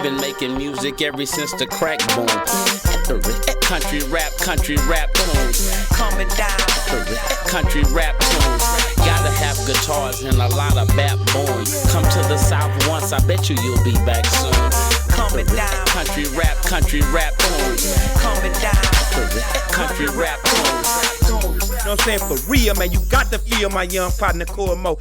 been making music ever since the crack boom. Country rap tunes. Coming down. Country rap tunes. Gotta have guitars and a lot of backbone. Come to the South once, I bet you'll be back soon. Coming down. Country rap tunes. Coming down. Country rap tunes. You know what I'm saying? For real, man, you got to feel my young partner, Cory Mo.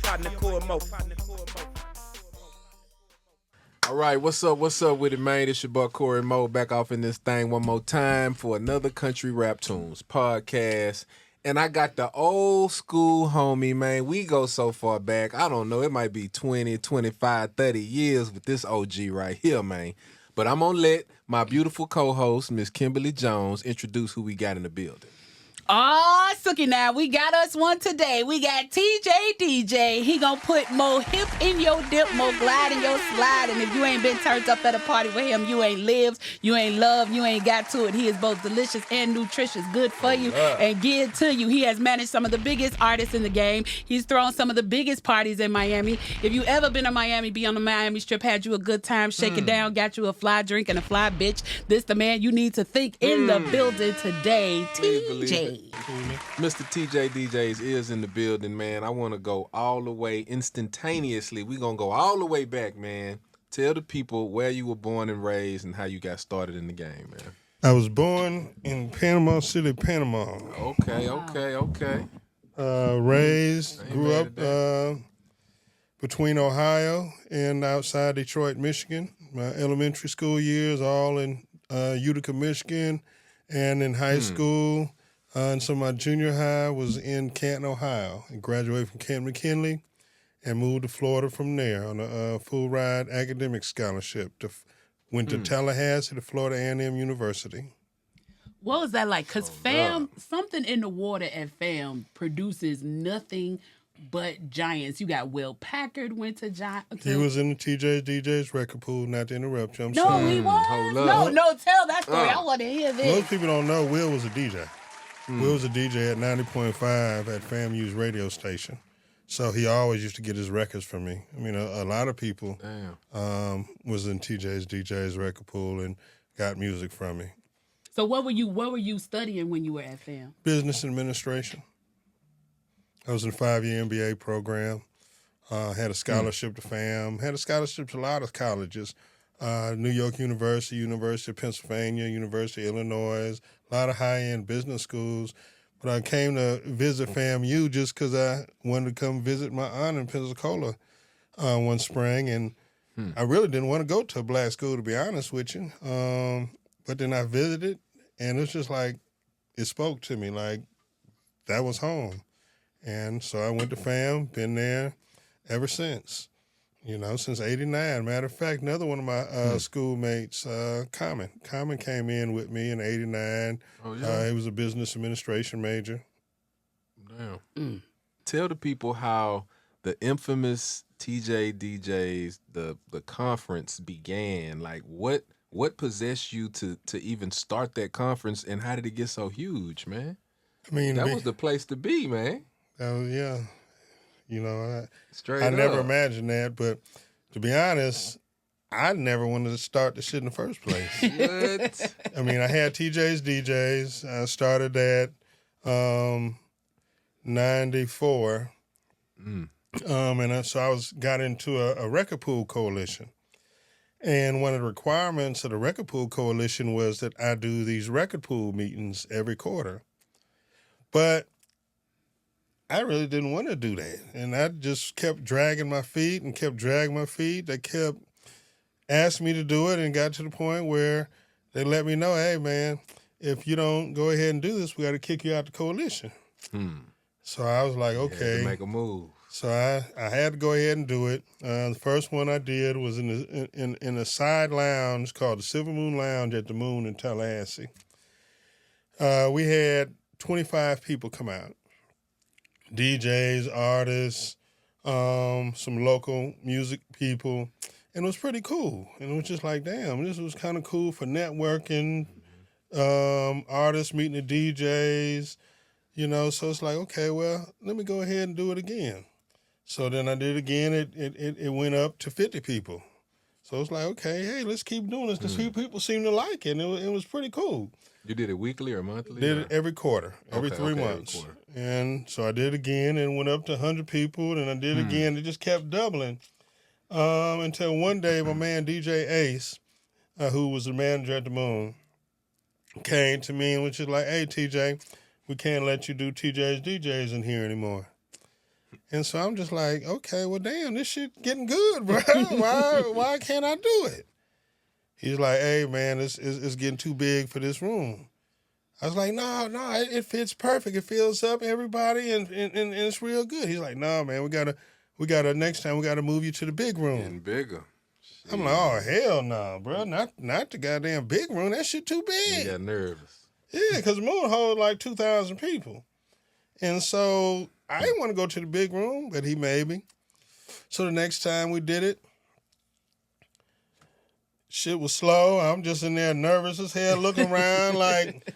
All right, what's up with it, man? It's your boy Cory Mo back off in this thing one more time for another Country Rap Tunes podcast. And I got the old school homie, man. We go so far back. I don't know, it might be 20, 25, 30 years with this OG right here, man. But I'm going to let my beautiful co-host, Miss Kimberly Jones, introduce who we got in the building. Oh, Sookie, now we got us one today. We got TJ DJ. He gonna put more hip in your dip, more glide in your slide. And if you ain't been turned up at a party with him, you ain't lived, you ain't loved, you ain't got to it. He is both delicious and nutritious, good for you and good to you. He has managed some of the biggest artists in the game. He's thrown some of the biggest parties in Miami. If you ever been to Miami, be on the Miami Strip, had you a good time, shake it down, got you a fly drink and a fly bitch. This the man you need to think in the building today, TJ. Mr. TJ DJs is in the building, man. I want to go all the way instantaneously. We're going to go all the way back, man. Tell the people where you were born and raised and how you got started in the game, man. I was born in Panama City, Panama. Okay. Grew up between Ohio and outside Detroit, Michigan. My elementary school years all in Utica, Michigan, and in high school. And so my junior high was in Canton, Ohio, and graduated from Kent McKinley and moved to Florida from there on a full-ride academic scholarship. Went to Tallahassee to Florida A&M University. What was that like? Because something in the water at FAM produces nothing but giants. You got Will Packard went to Giant. He was in the DJ's record pool, not to interrupt you. I'm No, sorry. he was. No, tell that story. I want to hear this. Most people don't know Will was a DJ. Will was a DJ at 90.5 at FAMU's radio station. So he always used to get his records from me. I mean, a lot of people was in DJ's record pool and got music from me. So what were you studying when you were at FAM? Business administration. I was in a 5-year MBA program. Had a scholarship to FAM. Had a scholarship to a lot of colleges. New York University, University of Pennsylvania, University of Illinois, a lot of high-end business schools. But I came to visit FAMU just because I wanted to come visit my aunt in Pensacola one spring. And I really didn't want to go to a black school, to be honest with you. But then I visited, and it's just like, it spoke to me like that was home. And so I went to FAM, been there ever since. You know, since '89. Matter of fact, another one of my schoolmates, Common came in with me in '89. Oh, yeah. He was a business administration major. Damn. Tell the people how the infamous TJ DJs, the conference began. Like, what possessed you to even start that conference, and how did it get so huge, man? I mean, that was the place to be, man. Yeah. You know, I never imagined that, but to be honest, I never wanted to start the shit in the first place. What? I mean, I had TJ's DJs. I started at 94. And so I got into a record pool coalition. And one of the requirements of the record pool coalition was that I do these record pool meetings every quarter. But I really didn't want to do that. And I just kept dragging my feet. They kept asking me to do it and got to the point where they let me know, hey, man, if you don't go ahead and do this, we got to kick you out the coalition. So I was like, okay. You had to make a move. So I had to go ahead and do it. The first one I did was in a side lounge called the Silver Moon Lounge at the Moon in Tallahassee. We had 25 people come out. DJs, artists, some local music people, and it was pretty cool. And it was just like, damn, this was kind of cool for networking, artists meeting the DJs, you know. So it's like, okay, well, let me go ahead and do it again. So then I did it again. It went up to 50 people. So it's like, okay, hey, let's keep doing this because people seem to like it. And it was pretty cool. You did it weekly or monthly? Did it every quarter, every 3 months. Every quarter. And so I did it again and went up to 100 people. And I did it again. It just kept doubling until one day my man DJ Ace, who was the manager at the Moon, came to me and was just like, hey, TJ, we can't let you do TJ's DJs in here anymore. And so I'm just like, okay, well, damn, this shit getting good, bro. Why can't I do it? He's like, hey, man, it's getting too big for this room. I was like, no, it fits perfect. It fills up everybody, and it's real good. He's like, no, man, we gotta next time we gotta move you to the big room. Getting bigger. Shit. I'm like, oh hell no, bro, not the goddamn big room. That shit too big. You got nervous. Yeah, because the Moon holds like 2,000 people, and so I didn't want to go to the big room, but he made me. So the next time we did it, shit was slow. I'm just in there nervous as hell, looking around like,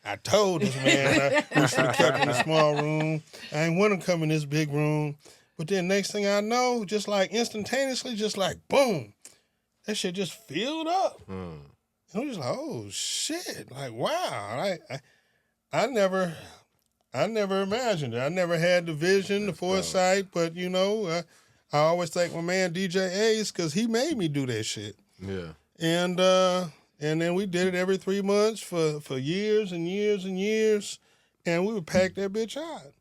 I told this man we should have kept in a small room. I ain't want to come in this big room. But then next thing I know, just like instantaneously, just like boom, that shit just filled up. And I'm just like, oh shit, like wow. I never imagined it. I never had the vision, the foresight, but you know, I always thank my man DJ Ace because he made me do that shit. Yeah. And then we did it every 3 months for years and years and years, and we would pack that bitch out.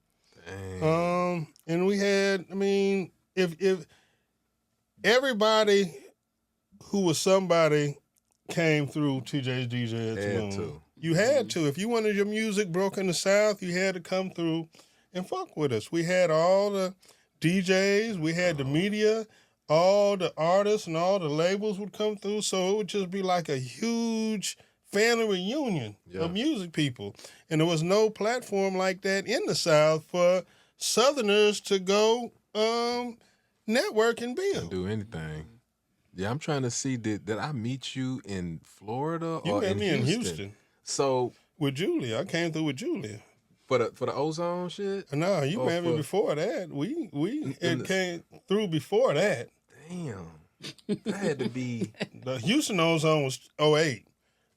Dang. And we had, I mean, if everybody who was somebody came through TJ's DJ at the Moon. You had to. If you wanted your music broke in the South, you had to come through and fuck with us. We had all the DJs, we had the media, all the artists and all the labels would come through, so it would just be like a huge family reunion of music people. And there was no platform like that in the South for Southerners to go network and build. Can't do anything. Yeah, I'm trying to see, did I meet you in Florida You or met in me Houston? in Houston. So with Julia. I came through with Julia. For the ozone shit? No, you met me before that. It came through before that. Damn. That had to be... The Houston ozone was 08.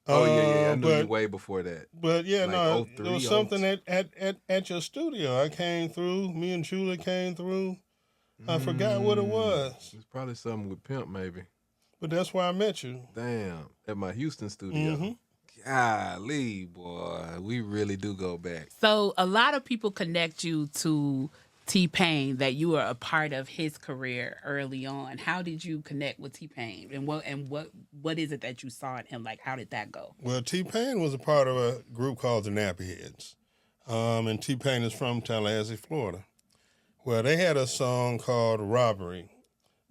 Oh, yeah. I knew you way before that. But, yeah, like no, 03, there was something at your studio. I came through. Me and Julia came through. I forgot what it was. It's probably something with Pimp, maybe. But that's where I met you. Damn. At my Houston studio. Golly, boy. We really do go back. So a lot of people connect you to T-Pain, that you were a part of his career early on. How did you connect with T-Pain? And what is it that you saw in him? Like, how did that go? Well, T-Pain was a part of a group called the Nappy Heads. And T-Pain is from Tallahassee, Florida. Well, they had a song called Robbery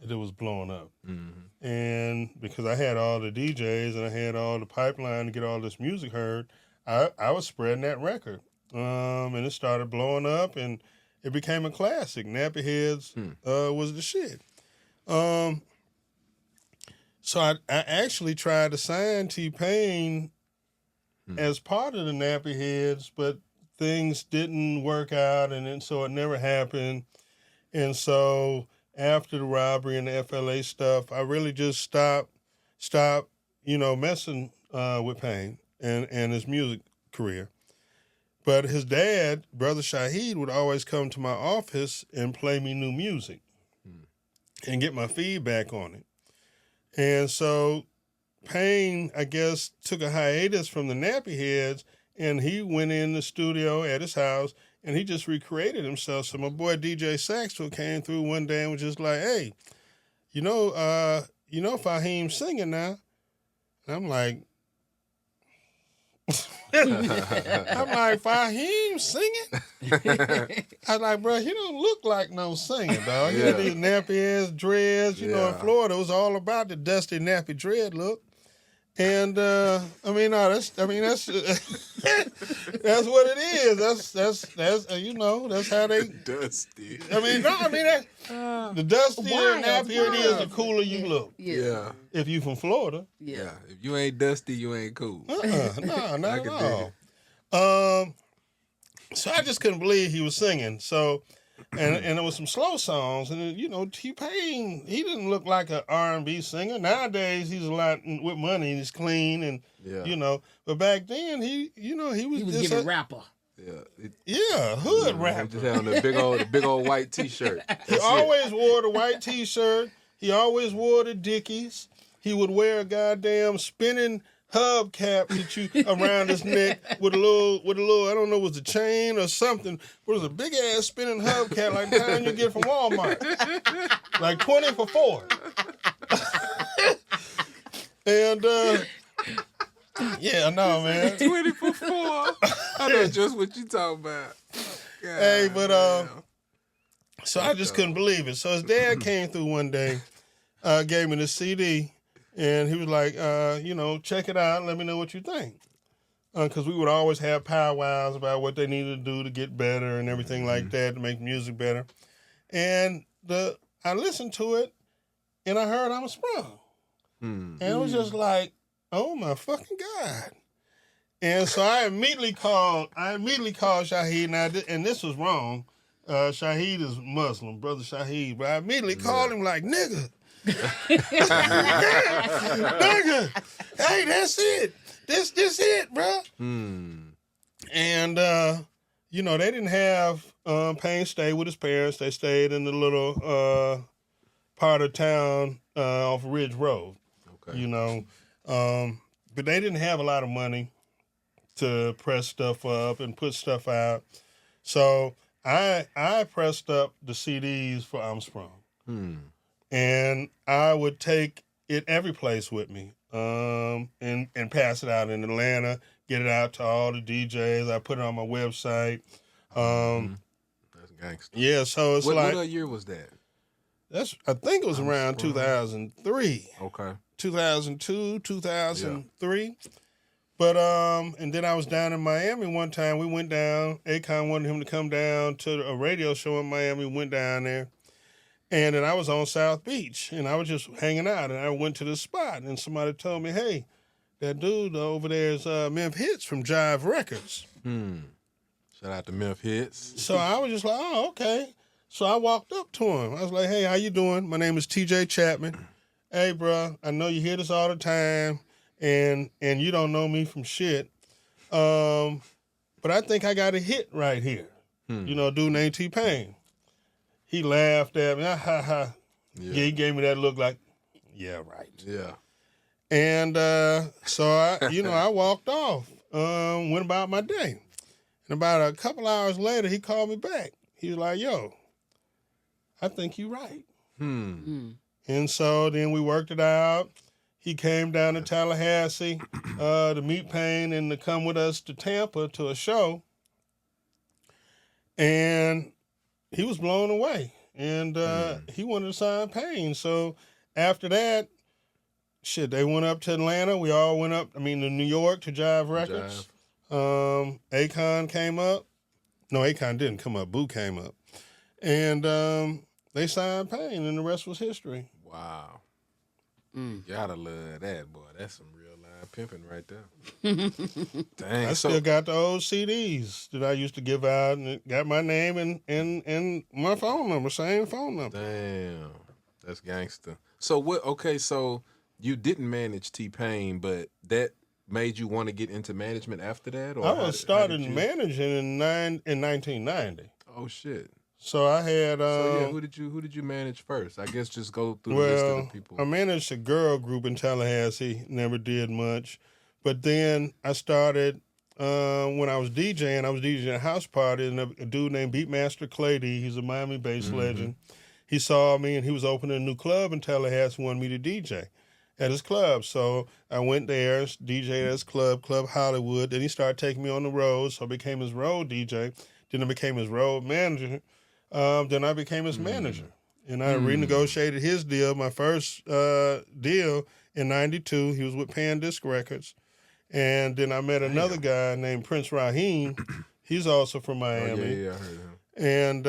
that was blowing up. Mm-hmm. And because I had all the DJs and I had all the pipeline to get all this music heard, I was spreading that record. And it started blowing up and it became a classic. Nappy Heads was the shit. So I actually tried to sign T-Pain as part of the Nappy Heads, but things didn't work out, and so it never happened. And so after the robbery and the FLA stuff, I really just stopped, messing with Pain and his music career. But his dad, Brother Shaheed, would always come to my office and play me new music and get my feedback on it. And so Pain, I guess, took a hiatus from the Nappy Heads, and he went in the studio at his house, and he just recreated himself. So my boy DJ Saxville came through one day and was just like, hey, Fahim singing now. And I'm like, Fahim singing? I was like, bro, he don't look like no singer, dog. He had these nappy ass dreads. You know, in Florida, it was all about the dusty nappy dread look. And that's that's what it is. That's how they dusty. The dustier and nappier it is, the cooler you look. Yeah. If you from Florida. Yeah. If you ain't dusty, you ain't cool. No, not at all. So I just couldn't believe he was singing. So and there was some slow songs. And you know, T-Pain, he didn't look like an R&B singer. Nowadays, he's a lot with money. He's clean and you know. But back then, he was just giving rapper. Hood rapper. Just had on the big old white T-shirt. He always wore the white T-shirt. He always wore the Dickies. He would wear a goddamn spinning hubcap that you around his neck with a little I don't know, was a chain or something. But it was a big ass spinning hubcap like the kind you get from Walmart, like 20 for $4. And yeah, no man, 20 for $4. I know just what you talking about. God, hey, but so I just couldn't believe it. So his dad came through one day, gave me the CD. And he was like, check it out and let me know what you think. Because we would always have powwows about what they needed to do to get better and everything like that, to make music better. And I listened to it, and I heard I'm Sprung. And it was just like, oh, my fucking God. And so I immediately called Shaheed, and this was wrong. Shaheed is Muslim, Brother Shaheed. But I immediately called him like, nigga. Nigga, hey, that's it. This it, bro. And they didn't have Payne stay with his parents. They stayed in the little part of town off Ridge Road. Okay. But they didn't have a lot of money to press stuff up and put stuff out. So I pressed up the CDs for I'm Sprung. And I would take it every place with me, and pass it out in Atlanta, get it out to all the DJs. I put it on my website. That's gangster. Yeah, so it's what year was that? I think it was around 2003. Okay. 2002, 2003. Yeah. But and then I was down in Miami one time. We went down. Akon wanted him to come down to a radio show in Miami. We went down there. And then I was on South Beach, and I was just hanging out, and I went to the spot, and somebody told me, hey, that dude over there is Memph Hits from Jive Records. Shout out to Memph Hits. So I was just like, oh, okay. So I walked up to him. I was like, hey, how you doing? My name is TJ Chapman. Hey, bro, I know you hear this all the time, and you don't know me from shit, but I think I got a hit right here. Dude named T-Pain. He laughed at me. Yeah, he gave me that look like, yeah, right. Yeah. And so I walked off, went about my day. And about a couple hours later, he called me back. He was like, yo, I think you're right. And so then we worked it out. He came down to Tallahassee to meet Payne and to come with us to Tampa to a show. And he was blown away, and he wanted to sign Payne. So after that, they went up to Atlanta. We all went up, to New York to Jive Records. Akon came up. No, Akon didn't come up. Boo came up. And they signed Payne, and the rest was history. Wow. Gotta love that, boy. That's some real line pimping right there. Dang. I still got the old CDs that I used to give out, and it got my name and my phone number, same phone number. Damn. That's gangster. So what? Okay, so you didn't manage T-Pain, but that made you want to get into management after that? Or I started managing in 1990. Oh, shit. So I had. Who did you manage first? I guess just go through the list of the people. I managed a girl group in Tallahassee. Never did much, but then I started when I was DJing. I was DJing a house party, and a dude named Beatmaster Clady. He's a Miami-based legend. He saw me, and he was opening a new club in Tallahassee. Wanted me to DJ at his club, so I went there, DJed at his club, Club Hollywood. Then he started taking me on the road, so I became his road DJ. Then I became his road manager. Then I became his manager, and I renegotiated his deal. My first deal in '92, he was with Pan Disc Records, and then I met another guy named Prince Raheem. He's also from Miami. Yeah, I heard him. And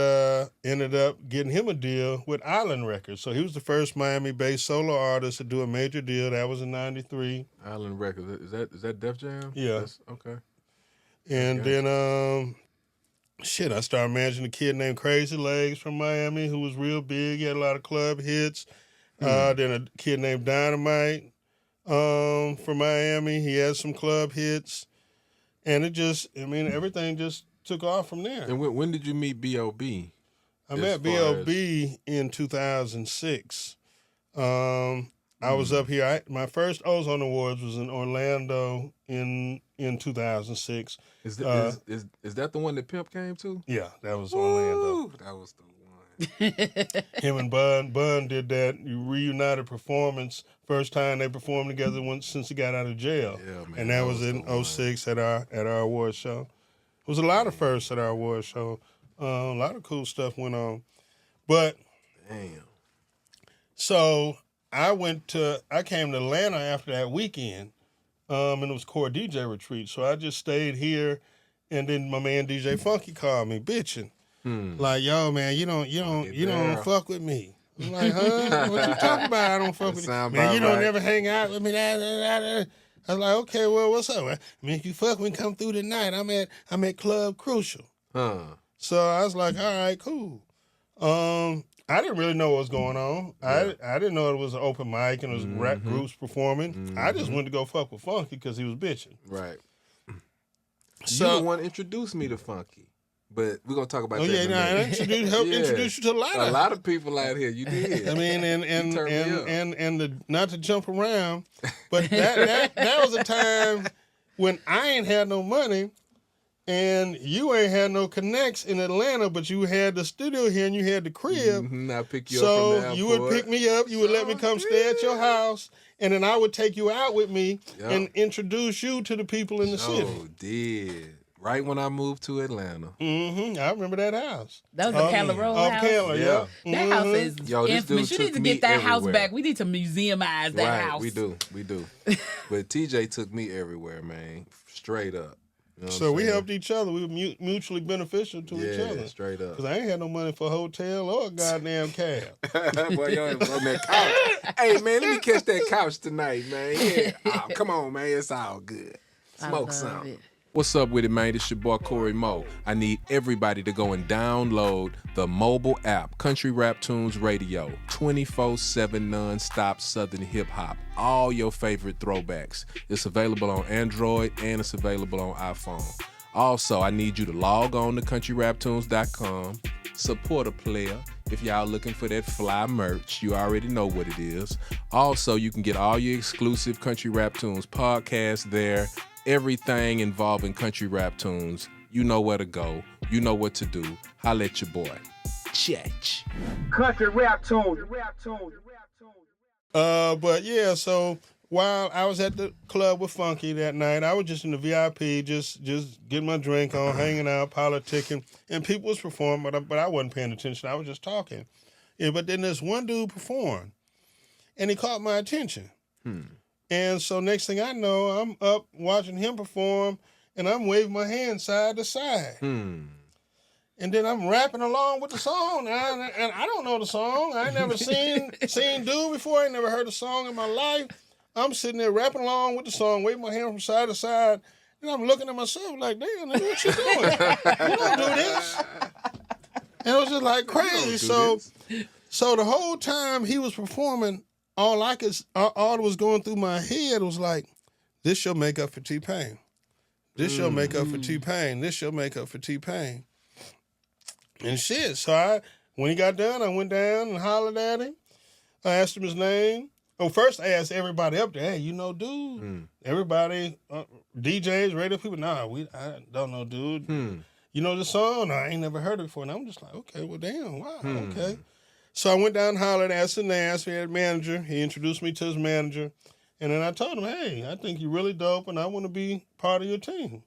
ended up getting him a deal with Island Records. So he was the first Miami-based solo artist to do a major deal. That was in '93. Island Records, is that Def Jam? Yeah. Okay. And then shit, I started managing a kid named Crazy Legs from Miami who was real big. He had a lot of club hits. Then a kid named Dynamite from Miami. He had some club hits. And it just, everything just took off from there. And when did you meet B.O.B.? I met B.O.B. in 2006. I was up here. My first Ozone Awards was in Orlando in 2006. Is that the one that Pimp came to? Yeah, that was Orlando. That was the one. Him and Bun did that reunited performance. First time they performed together since he got out of jail. Yeah, man, and that was in 2006 at our award show. It was a lot of firsts at our award show. A lot of cool stuff went on. But damn. So I came to Atlanta after that weekend, and it was Core DJ retreat. So I just stayed here, and then my man DJ Funky called me bitching, like, "Yo, man, you don't fuck with me." I'm like, "Huh? What you talking about? I don't fuck with you, man. You don't never hang out with me." I was like, "Okay, well, what's up? If you fuck with me, come through tonight. I'm at Club Crucial." So I was like, "All right, cool." I didn't really know what was going on. Yeah. I didn't know it was an open mic and it was rap groups performing. I just went to go fuck with Funky because he was bitching. Right. So you the one introduced me to Funky. But we're gonna talk about that. I helped introduce you to a lot of people out here. You did. I mean, and not to jump around, but that was a time when I ain't had no money. And you ain't had no connects in Atlanta, but you had the studio here and you had the crib. I pick you up from the airport. So you would pick me up, you would let me come stay at your house, and then I would take you out with me and introduce you to the people in the city. Oh, did. Right when I moved to Atlanta. I remember that house. That was the Keller Road house? Keller, yeah. That house is infamous. You need to get that house back. We need to museumize that house. We do. But TJ took me everywhere, man. Straight up. You know so we helped each other. We were mutually beneficial to each other. Yeah, straight up. Because I ain't had no money for a hotel or a goddamn cab. Boy, you ain't on that couch. Hey, man, let me catch that couch tonight, man. Yeah. Oh, come on, man. It's all good. Smoke something. What's up with it, man? It's your boy, Cory Mo. I need everybody to go and download the mobile app, Country Rap Tunes Radio, 24/7 non-stop Southern hip-hop. All your favorite throwbacks. It's available on Android and it's available on iPhone. Also, I need you to log on to countryraptunes.com, support a player. If y'all looking for that fly merch, you already know what it is. Also, you can get all your exclusive Country Rap Tunes podcasts there. Everything involving Country Rap Tunes. You know where to go. You know what to do. Holla at your boy. Chech. Country Rap Tunes. But yeah, so while I was at the club with Funky that night, I was just in the VIP, just getting my drink on, hanging out, politicking, and people was performing, but I wasn't paying attention. I was just talking. Yeah, but then this one dude performed, and he caught my attention. And so next thing I know, I'm up watching him perform, and I'm waving my hand side to side. And then I'm rapping along with the song, and I don't know the song. I ain't never seen dude before. I ain't never heard a song in my life. I'm sitting there rapping along with the song, waving my hand from side to side, and I'm looking at myself like, damn, nigga, what you doing? You don't do this. And it was just like crazy. So the whole time he was performing, all that was going through my head was like, this shall make up for T-Pain. This shall make up for T-Pain. This shall make up for T-Pain. And shit. So when he got done, I went down and hollered at him. I asked him his name. Oh, first I asked everybody up there, hey, you know dude? Everybody, DJs, radio people, nah, I don't know dude. You know the song? No, I ain't never heard it before. And I'm just like, okay, well, damn, wow, okay. So I went down and hollered, asked the name, we had a manager. He introduced me to his manager. And then I told him, hey, I think you're really dope and I want to be part of your team.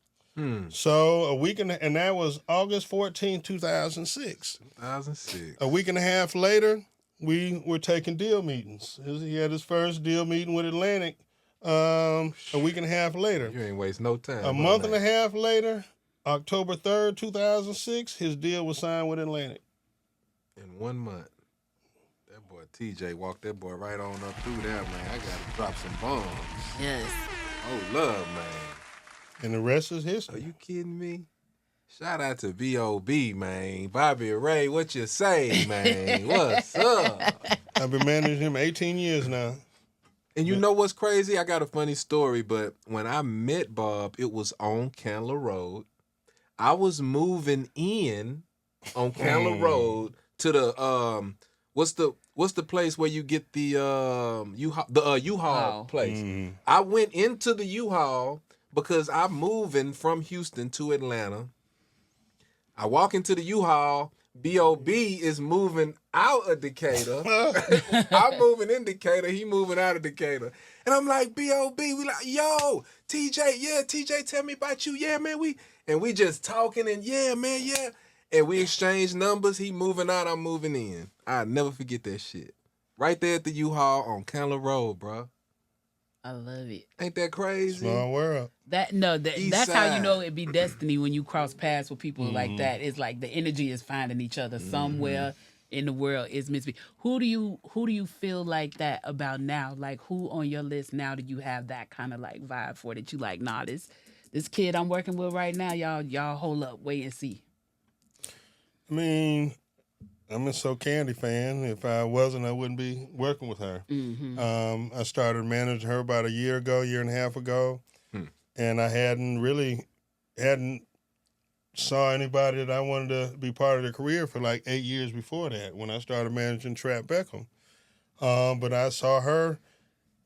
So a week and that was August 14, 2006. 2006. A week and a half later, we were taking deal meetings. He had his first deal meeting with Atlantic a week and a half later. You ain't waste no time. A month and a half later, October 3rd, 2006, his deal was signed with Atlantic. In 1 month. That boy TJ walked that boy right on up through there, man. I got to drop some bombs. Yes. Oh, love, man. And the rest is history. Are you kidding me? Shout out to B.O.B, man. Bobby Ray, what you say, man? What's up? I've been managing him 18 years now. And you know what's crazy? I got a funny story, but when I met Bob, it was on Candler Road. I was moving in on Candler Road to the what's the place where you get the U-Haul place. Mm-hmm. I went into the U-Haul because I'm moving from Houston to Atlanta. I walk into the U-Haul. B.O.B is moving out of Decatur. I'm moving in Decatur. He moving out of Decatur. And I'm like, B.O.B, we like, yo, TJ, tell me about you. Yeah, man, we just talking and yeah, man, yeah. And we exchange numbers. He moving out, I'm moving in. I'll never forget that shit. Right there at the U-Haul on Candler Road, bro. I love it. Ain't that crazy? Small world. That's how you know it be destiny when you cross paths with people like that. It's like the energy is finding each other somewhere in the world is meant to be. Who do you feel like that about now? Like who on your list now do you have that kind of like vibe for that you like, nah, this kid I'm working with right now, y'all hold up, wait and see. I mean, I'm a So Candy fan. If I wasn't, I wouldn't be working with her. Mm-hmm. I started managing her about a year and a half ago, and I hadn't saw anybody that I wanted to be part of their career for like 8 years before that when I started managing Trap Beckham. But I saw her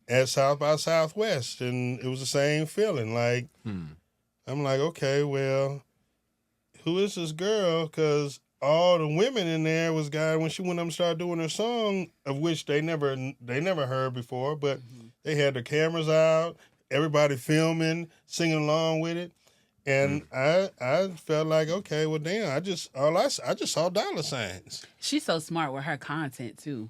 at South by Southwest, and it was the same feeling. Like, I'm like, okay, well, who is this girl? Because all the women in there was guys when she went up and started doing her song, of which they never heard before, but they had their cameras out, everybody filming, singing along with it, and I felt like, okay, well, damn, I just saw dollar signs. She's so smart with her content too.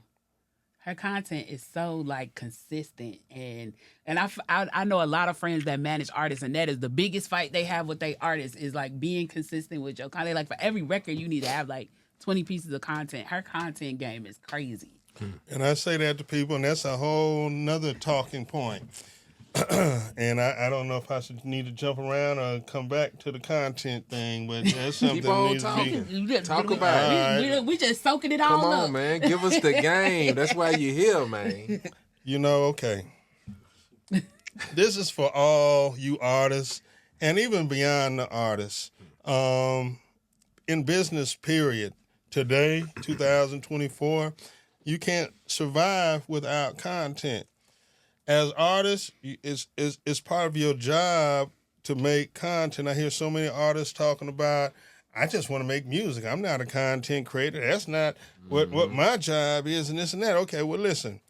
Her content is so like consistent, and I know a lot of friends that manage artists, and that is the biggest fight they have with their artists is like being consistent with your content. Like for every record, you need to have like 20 pieces of content. Her content game is crazy. And I say that to people, and that's a whole nother talking point. And I don't know if I should need to jump around or come back to the content thing, but that's something that needs to be. Talk about it. We just soaking it all up. Come on, man. Give us the game. That's why you're here, man. You know, okay. This is for all you artists and even beyond the artists. In business, period. Today, 2024, you can't survive without content. As artists, it's part of your job to make content. I hear so many artists talking about, I just want to make music. I'm not a content creator. That's not what my job is and this and that. Okay, well, listen.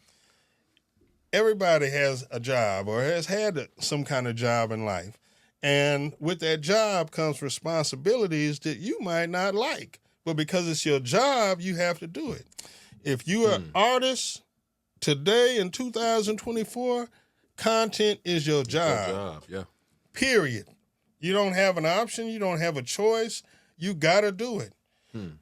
Everybody has a job or has had some kind of job in life. And with that job comes responsibilities that you might not like. But because it's your job, you have to do it. If you are an artist today in 2024, content is your job. Yeah. Period. You don't have an option. You don't have a choice. You got to do it.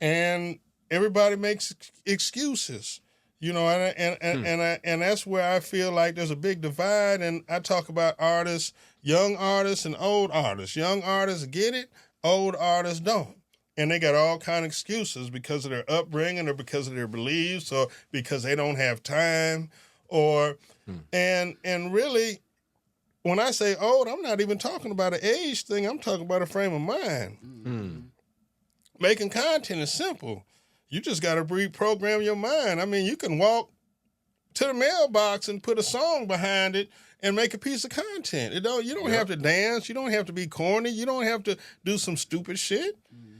And everybody makes excuses, you know, and that's where I feel like there's a big divide. And I talk about artists, young artists and old artists. Young artists get it. Old artists don't. And they got all kind of excuses because of their upbringing or because of their beliefs or because they don't have time or and really, when I say old, I'm not even talking about an age thing. I'm talking about a frame of mind. Making content is simple. You just got to reprogram your mind. I mean, you can walk to the mailbox and put a song behind it and make a piece of content. You don't have to dance. You don't have to be corny. You don't have to do some stupid shit.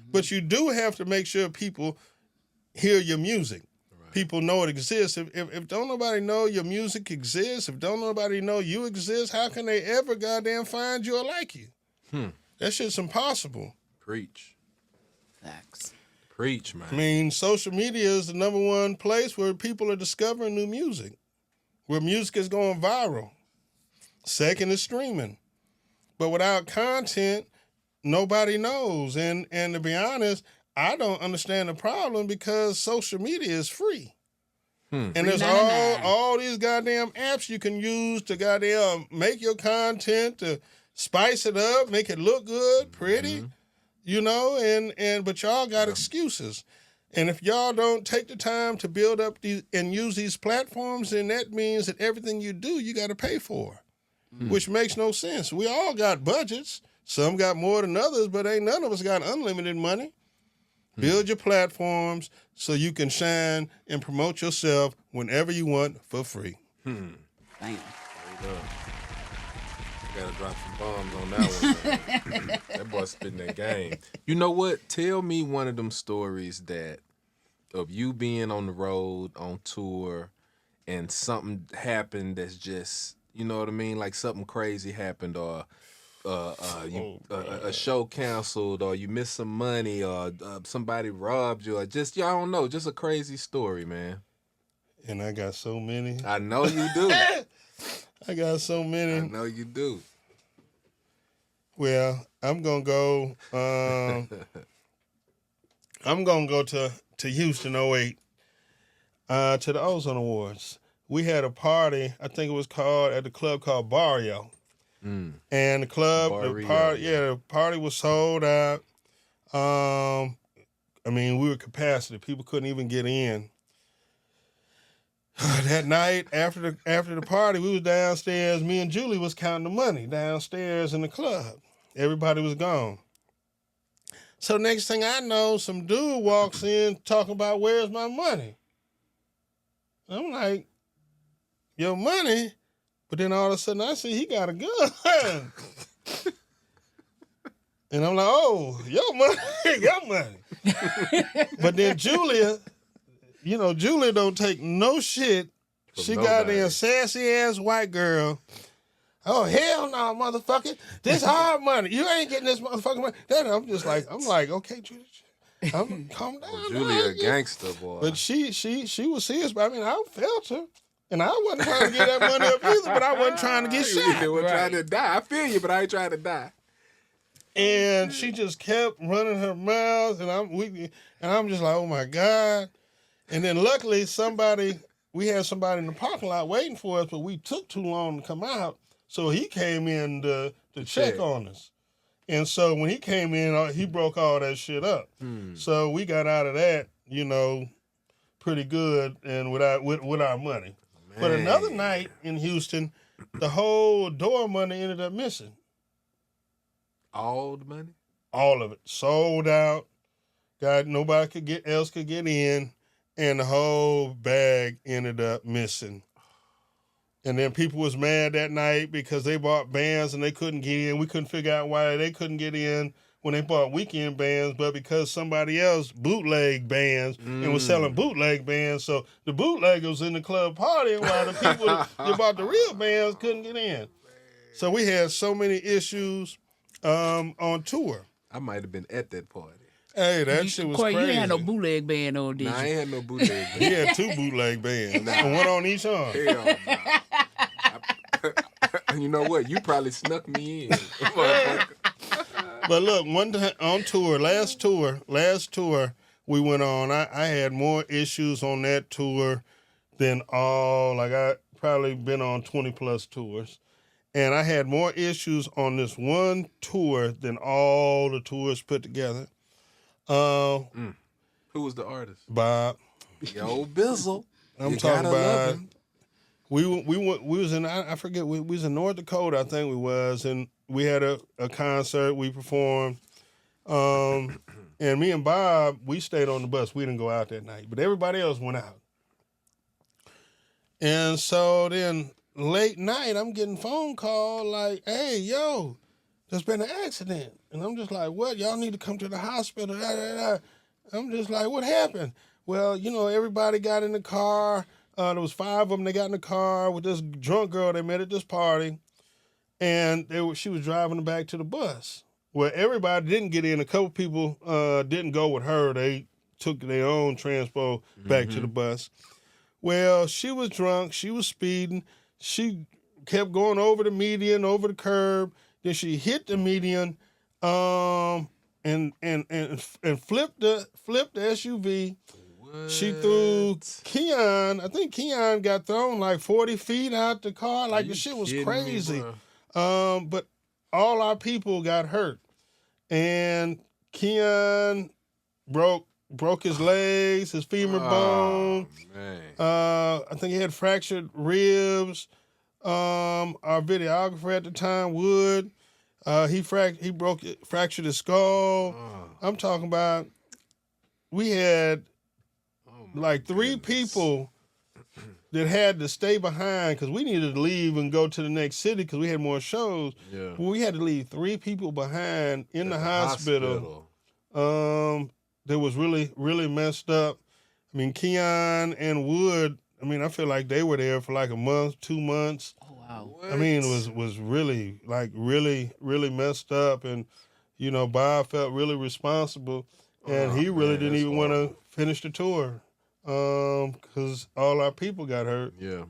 But you do have to make sure people hear your music. Right. People know it exists. If don't nobody know your music exists, if don't nobody know you exist, how can they ever goddamn find you or like you? That shit's impossible. Preach. Facts. Preach, man. I mean, social media is the number one place where people are discovering new music, where music is going viral. Second is streaming. But without content, nobody knows. And to be honest, I don't understand the problem because social media is free. And there's all these goddamn apps you can use to goddamn make your content, to spice it up, make it look good, pretty. you know, but y'all got excuses. And if y'all don't take the time to build up these and use these platforms, then that means that everything you do, you got to pay for, which makes no sense. We all got budgets. Some got more than others, but ain't none of us got unlimited money. Build your platforms so you can shine and promote yourself whenever you want for free. Damn. Gotta drop some bombs on that one. Man. That boy spitting that game. You know what? Tell me one of them stories of you being on the road, on tour, and something happened that's just, you know what I mean? Like something crazy happened, or a show canceled, or you missed some money, or somebody robbed you, or just, y'all don't know, just a crazy story, man. And I got so many. I know you do. I got so many. I know you do. Well, I'm gonna go. I'm gonna go to Houston 08, to the Ozone Awards. We had a party. I think it was at the club called Barrio, and the party was sold out. I mean, we were capacity. People couldn't even get in. That night after the party, we was downstairs. Me and Julie was counting the money downstairs in the club. Everybody was gone. So next thing I know, some dude walks in talking about, where's my money? I'm like, your money? But then all of a sudden I see he got a gun. And I'm like, oh, your money, your money. But then Julia, you know, Julia don't take no shit. She got in sassy ass white girl. Oh, hell no, motherfucker. This hard money. You ain't getting this motherfucking money. Then I'm like, okay, Julia, calm down. Well, Julia a gangster, boy. But she was serious, but I mean, I felt her. And I wasn't trying to get that money up either, but I wasn't trying to get shot. You weren't trying to die. I feel you, but I ain't trying to die. And she just kept running her mouth, and I'm just like, oh my God. And then luckily we had somebody in the parking lot waiting for us, but we took too long to come out. So he came in to check on us. And so when he came in, he broke all that shit up. So we got out of that, you know, pretty good and with our money. Man. But another night in Houston, the whole door money ended up missing. All the money? All of it. Sold out. Nobody else could get in. And the whole bag ended up missing. And then people was mad that night because they bought bands and they couldn't get in. We couldn't figure out why they couldn't get in when they bought weekend bands, but because somebody else bootleg bands and was selling bootleg bands. So the bootlegger was in the club partying while the people that bought the real bands couldn't get in. So we had so many issues on tour. I might have been at that party. Hey, that shit was Cory, crazy. You ain't had no bootleg band on, did you? Nah, I ain't had no bootleg band. He had 2 bootleg bands, and one on each arm. Hell no. You know what? You probably snuck me in. But look, one time on tour, last tour we went on, I had more issues on that tour than I probably been on 20 plus tours. And I had more issues on this one tour than all the tours put together. Who was the artist? B.O.B. Yo, Bizzle. I'm talking about. We was in, I forget, we was in North Dakota, I think we was, and we had a concert, we performed. And me and Bob, we stayed on the bus. We didn't go out that night, but everybody else went out. And so then late night, I'm getting phone call like, hey, yo, there's been an accident. And I'm just like, what? Y'all need to come to the hospital. I'm just like, what happened? Well, you know, everybody got in the car. There was 5 of them. They got in the car with this drunk girl they met at this party. And she was driving them back to the bus. Well, everybody didn't get in. A couple people didn't go with her. They took their own transpo back to the bus. Well, she was drunk. She was speeding. She kept going over the median, over the curb. Then she hit the median and flipped the SUV. What? She threw Kiannah. I think Kiannah got thrown like 40 feet out the car. Like the shit was crazy. But all our people got hurt. And Kiannah broke his legs, his femur bone. Man. I think he had fractured ribs. Our videographer at the time, Wood, he fractured his skull. I'm talking about we had like 3 people that had to stay behind because we needed to leave and go to the next city because we had more shows. Yeah. Well, we had to leave 3 people behind in the hospital. That was really, really messed up. I mean, Kiannah and Wood, I mean, I feel like they were there for like a month, 2 months. Oh, wow. What? I mean, it was really, like, really, really messed up. And, you know, Bob felt really responsible. And he really didn't even want to finish the tour because all our people got hurt. Yeah.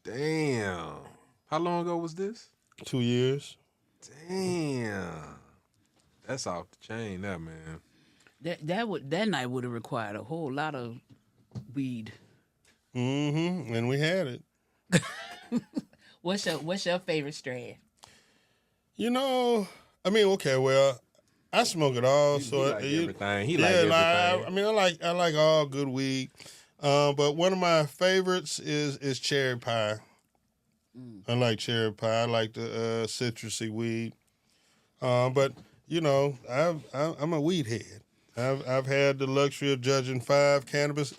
Damn. How long ago was this? 2 years. Damn. That's off the chain, that man. That night would have required a whole lot of weed. Mm-hmm. And we had it. What's your favorite strain? You know, I mean, okay, well, I smoke it all. He so like everything. He like yeah, everything. I mean, I like all good weed. But one of my favorites is cherry pie. I like cherry pie. I like the citrusy weed. But you know, I'm a weed head. I've had the luxury of judging 5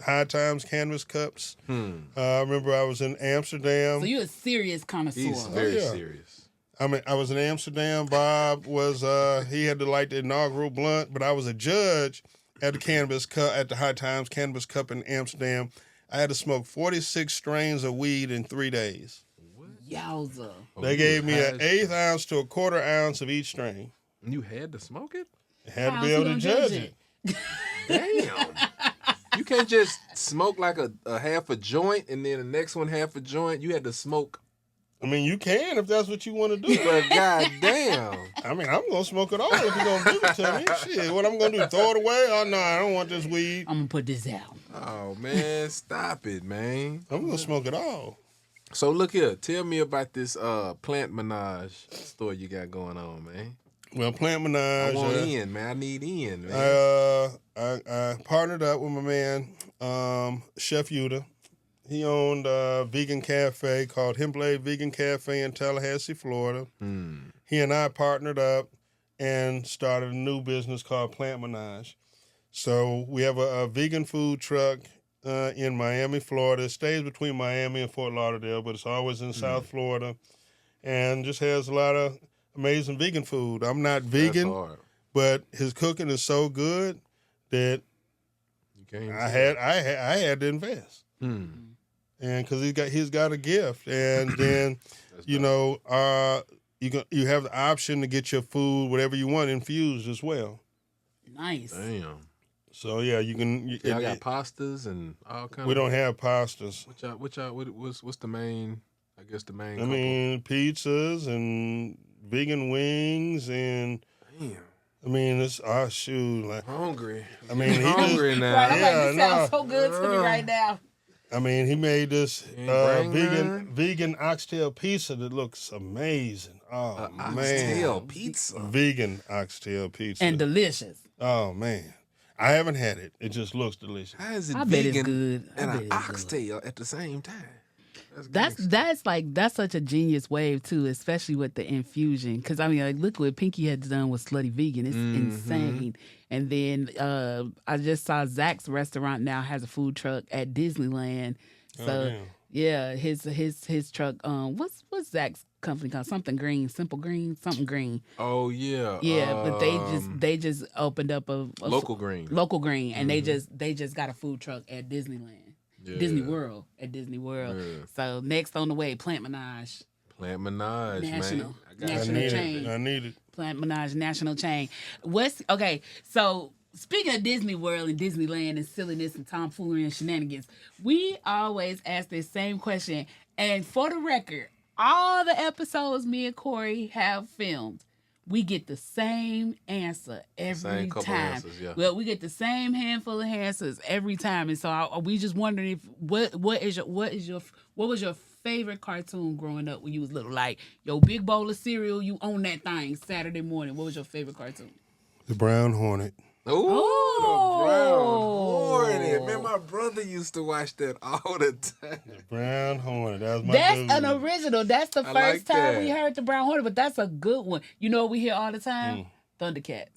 High Times cannabis cups. I remember I was in Amsterdam. So you're a serious connoisseur. He's very serious. I mean, I was in Amsterdam. Bob was he had to light the inaugural blunt, but I was a judge at the cannabis cup at the High Times Cannabis Cup in Amsterdam. I had to smoke 46 strains of weed in 3 days. Yowza. They gave me an 1/8 ounce to a 1/4 ounce of each strain. You had to smoke it? Had to be able to judge it. Damn. You can't just smoke like a half a joint and then the next one half a joint. You had to smoke. I mean, you can if that's what you want to do. But goddamn. I mean, I'm going to smoke it all if you're going to give it to me. Shit, what I'm going to do, throw it away? Oh, no, I don't want this weed. I'm going to put this out. Oh, man, stop it, man. I'm going to smoke it all. So look here. Tell me about this plant menage store you got going on, man. Well, Plant Menage. I want in, man. I need in, man. I partnered up with my man, Chef Yuta. He owned a vegan cafe called Hempblade Vegan Cafe in Tallahassee, Florida. He and I partnered up and started a new business called Plant Menage. So we have a vegan food truck in Miami, Florida. It stays between Miami and Fort Lauderdale, but it's always in South Florida. And just has a lot of amazing vegan food. I'm not vegan, but his cooking is so good that I had to invest. And because he's got a gift, and then you know you have the option to get your food whatever you want infused as well. Nice. Damn. So yeah, you can. Y'all got pastas and all kinds. We don't have pastas. What's the main? I guess the main. I mean, pizzas and vegan wings and. Damn. I mean, it's shoot. Like, hungry. I mean, hungry now. Right, I'm like, this sounds so good to me right now. I mean, he made this vegan oxtail pizza that looks amazing. Oh man, oxtail pizza. Vegan oxtail pizza and delicious. Oh man, I haven't had it. It just looks delicious. How is it I bet vegan it's good. and an oxtail at the same time? That's such a genius wave too, especially with the infusion. Because I mean, like, look what Pinky had done with Slutty Vegan. It's insane. And then I just saw Zach's restaurant now has a food truck at Disneyland. So yeah, his truck. What's Zach's company called? Something Green, Simple Green, something Green. Oh yeah. Yeah, but they just opened up a Local Green, and they just got a food truck at Disneyland. Yeah. Disney World. Yeah. So next on the way, Plant Menage. Plant Menage, National. man. National chain. I need it. Plant Menage national chain. Okay, so speaking of Disney World and Disneyland and silliness and tomfoolery and shenanigans, we always ask this same question. And for the record, all the episodes me and Cory have filmed, we get the same answer every time. Answers, yeah. Well, we get the same handful of answers every time, and so we just wondering if what was your favorite cartoon growing up when you was little? Like your big bowl of cereal, you own that thing Saturday morning. What was your favorite cartoon? The Brown Hornet. Ooh, Oh. the Brown Hornet. Man, my brother used to watch that all the time. The Brown Hornet. That was my That's dude. an original. That's the I first like time that. we heard the Brown Hornet, but that's a good one. You know what we hear all the time? Thundercats.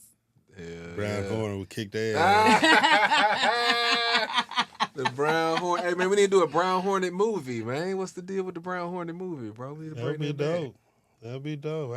Brown Hornet would kick their Ah. ass. The Brown Hornet. Hey, man, we need to do a Brown Hornet movie, man. What's the deal with the Brown Hornet movie, bro? We need to That would bring be that back. dope. That'd be dope.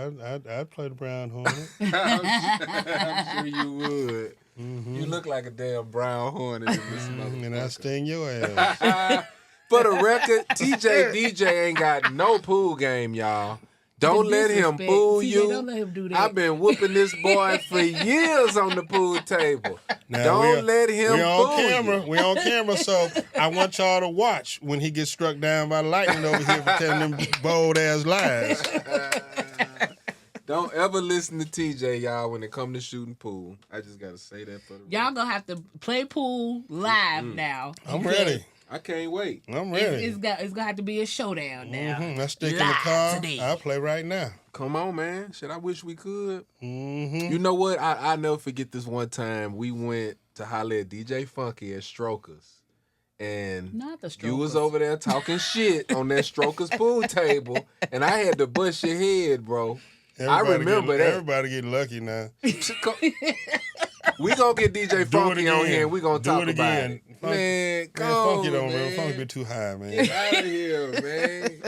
I'd play the Brown Hornet. I'm sure you would. You look like a damn Brown Hornet in this And I motherfucker. sting your ass. For the record, TJ DJ ain't got no pool game, y'all. Don't The let him disrespect. fool TJ, you. don't let him do that. I've been whooping this boy for years on the pool table. Now, Don't let him we on fool camera. you. We on camera, so I want y'all to watch when he gets struck down by lightning over here for telling them bold ass lies. Don't ever listen to TJ, y'all, when it come to shooting pool. I just gotta say that for the Y'all record. gonna have to play pool live now. I'm ready. I can't wait. I'm ready. It's gonna have to be a showdown now. I stick in the Live car. today. I'll play right now. Come on, man. Shit, I wish we could. Mm-hmm. You know what? I'll never forget this one time we went to holler at DJ Funky at Strokers. And Not the you was Strokers. over there talking shit on that Strokers pool table, and I had to bust your head, bro. Remember that. Everybody get lucky now. We gonna get DJ Funky on here and we gonna Do talk it about again. it. Funky- Man, Man, come Funky don't man. remember. Funky be too high, man. Get out of here, man.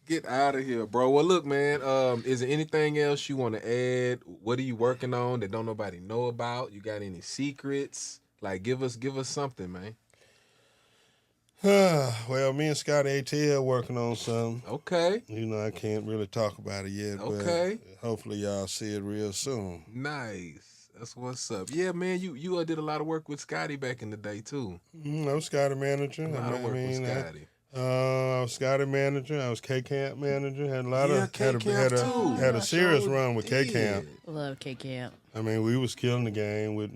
Get out of here, bro. Well, look, man. Is there anything else you want to add? What are you working on that don't nobody know about? You got any secrets? Like, give us something, man. Well, me and Scotty ATL working on something. Okay. You know, I can't really talk about it yet, Okay. but hopefully y'all see it real soon. Nice. That's what's up. Yeah, man. You did a lot of work with Scotty back in the day too. I was Scotty manager. A lot of work with Scotty. I was Scotty manager. I was K-Camp manager. Had a lot of K-Camp too. had I a serious sure run with did. K-Camp. Love K-Camp. I mean, we was killing the game with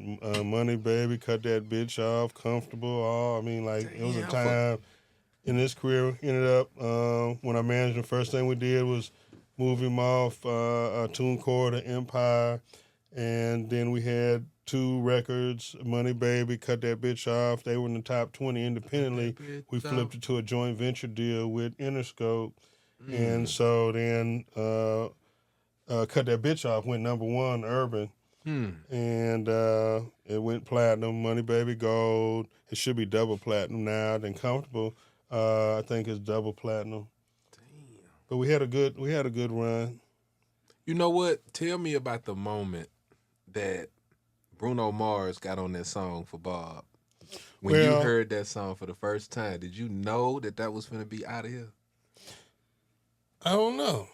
Money Baby, Cut That Bitch Off, Comfortable. All I mean, like it was a Damn. time in this career. Ended up when I managed, the first thing we did was move him off TuneCore to Empire, and then we had 2 records, Money Baby, Cut That Bitch Off. They were in the top 20 independently. We flipped it to a joint venture deal with Interscope, and so then Cut That Bitch Off went #1 urban. And it went platinum. Money Baby gold. It should be double platinum now. Then Comfortable, I think it's double platinum. Damn. But we had a good run. You know what? Tell me about the moment that Bruno Mars got on that song for Bob. When you Well- heard that song for the first time, did you know that was going to be out of here? I don't know.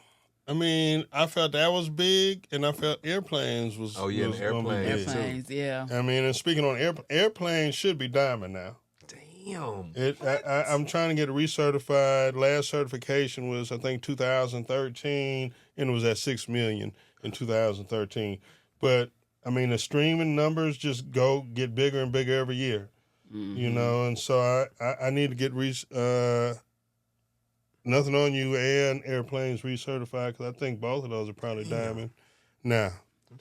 I mean, I felt that was big, and I felt Airplanes was. Oh, yeah, was the gonna be Airplanes, big. too. Airplanes, yeah. I mean, and speaking on Airplanes should be diamond now. Damn. I'm trying to get it recertified. Last certification was, I think, 2013, and it was at 6 million in 2013. But I mean, the streaming numbers just get bigger and bigger every year, you know. And so I need to get Nothing on You and Airplanes recertified, because I think both of those are probably diamond now.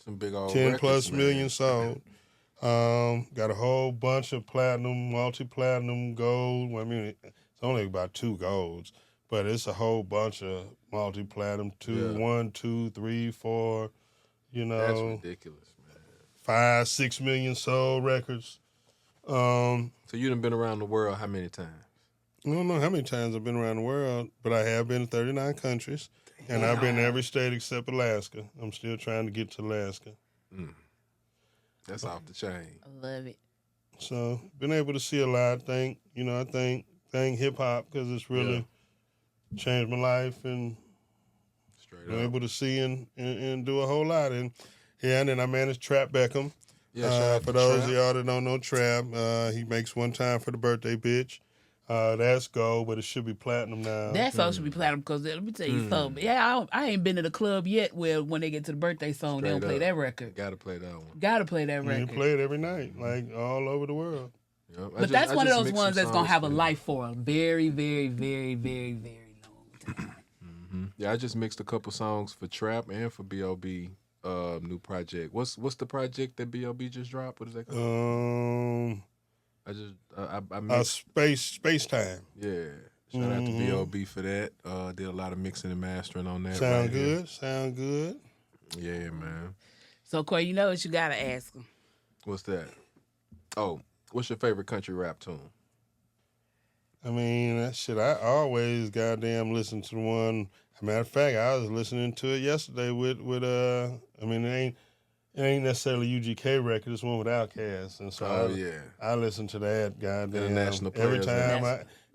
Some big old 10 records, plus man. million sold. Got a whole bunch of platinum, multi-platinum, gold. Well, I mean, it's only about 2 golds, but it's a whole bunch of multi-platinum, 1, 2, 3, 4, you know. That's ridiculous, man. 5, 6 million sold records. So you done been around the world how many times? I don't know how many times I've been around the world, but I have been to 39 countries, and I've been to every state except Alaska. I'm still trying to get to Alaska. That's off the chain. I love it. So been able to see a lot. Thank hip hop, because it's really changed my life, and Straight been up. able to see and do a whole lot. And then I managed Trap Beckham. Yeah, shout out For to those Trap. of y'all that don't know Trap, he makes One Time for the Birthday Bitch. That's gold, but it should be platinum now. That song should be platinum, because let me tell you something. Yeah, I ain't been to the club yet where when they get to the birthday song, they don't Straight play up. that record. Gotta play that one. Gotta play that You record. play it every night, like all over the world. Yep. But that's one of those ones that's going to have a life for a very, very, very, very, very long time. Yeah, I just mixed a couple songs for Trap and for B.O.B. new project. What's the project that B.O.B just dropped? What is that called? I mixed. Space Time. Yeah. Shout out to B.O.B for that. Did a lot of mixing and mastering on that. Sound good. Yeah, man. So, Cory, you know what you gotta ask him. What's that? Oh, what's your favorite country rap tune? I mean, that shit, I always goddamn listen to the one. As a matter of fact, I was listening to it yesterday with I mean, it ain't necessarily UGK record, it's one with Outkast. And so I listen to that goddamn International players,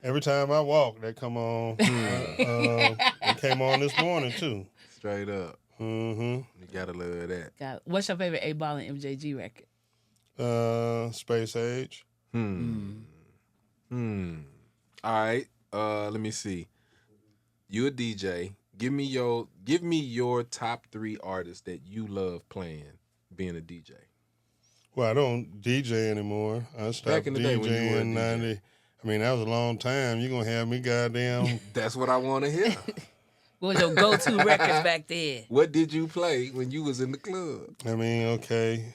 every time I walk, that come on. It came on this morning too. Straight up. You gotta love that. What's your favorite 8-Ball and MJG record? Space Age. All right. Let me see. You a DJ. Give me your top 3 artists that you love playing being a DJ. Well, I don't DJ anymore. I stopped Back in the day when you were a DJing DJ. 90. I mean, that was a long time. You're gonna have me goddamn. That's what I want to hear. What was your go-to records back then? What did you play when you was in the club? I mean, okay.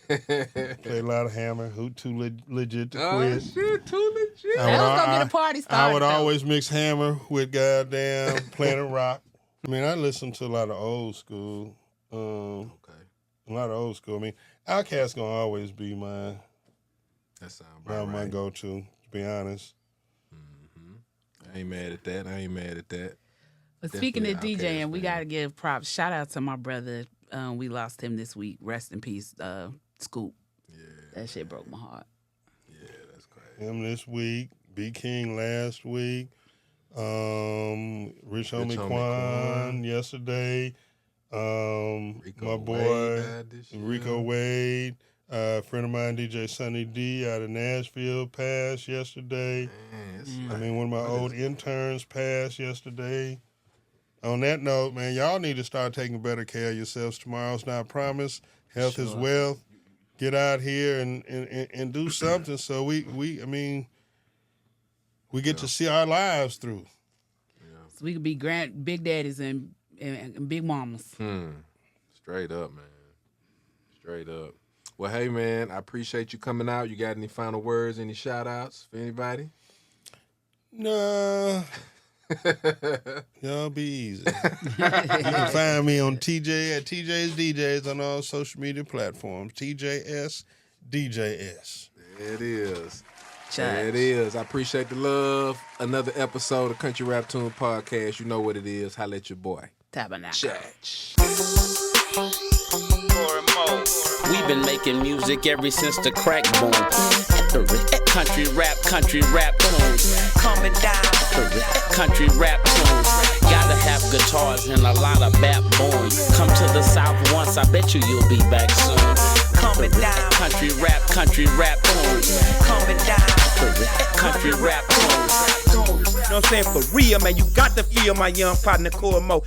Play a lot of Hammer. Who too legit to quit? Oh shit, too legit. That was gonna get a party started. I would always mix Hammer with goddamn Planet Rock. I mean, I listen to a lot of old school. Okay. A lot of old school. I mean, Outkast gonna always be my my go-to. To be honest. I ain't mad at that. But speaking of Definitely DJing, Outkast, we man. gotta give props. Shout out to my brother. We lost him this week. Rest in peace, Scoop. Yeah. That shit broke my heart. Yeah, that's crazy. Him this week. B King last week. Rich Homie Quan yesterday. My boy Rico Wade. Friend of mine, DJ Sunny D out of Nashville, passed yesterday. I mean, one of my old interns passed yesterday. On that note, man, y'all need to start taking better care of yourselves. Tomorrow's not promised. Health is wealth. Get out here and do something so we get to see our lives through. So we could be big daddies and big mamas. Straight up, man. Straight up. Well, hey, man, I appreciate you coming out. You got any final words, any shout-outs for anybody? Nah. Y'all be easy. You can find me on TJ at TJ's DJs on all social media platforms. TJS DJS. There it is. There it is. I appreciate the love. Another episode of Country Rap Tune Podcast. You know what it is. Holla at your boy. Tabernacle. We've been making music ever since the crack boom. Country rap tunes. Coming down. Country rap tunes. Gotta have guitars and a lot of backbone. Come to the South once, I bet you'll be back soon. Coming down. Country rap tunes. Coming down. Country rap tunes. You know what I'm saying? For real, man, you got to feel my young partner, Cory Mo.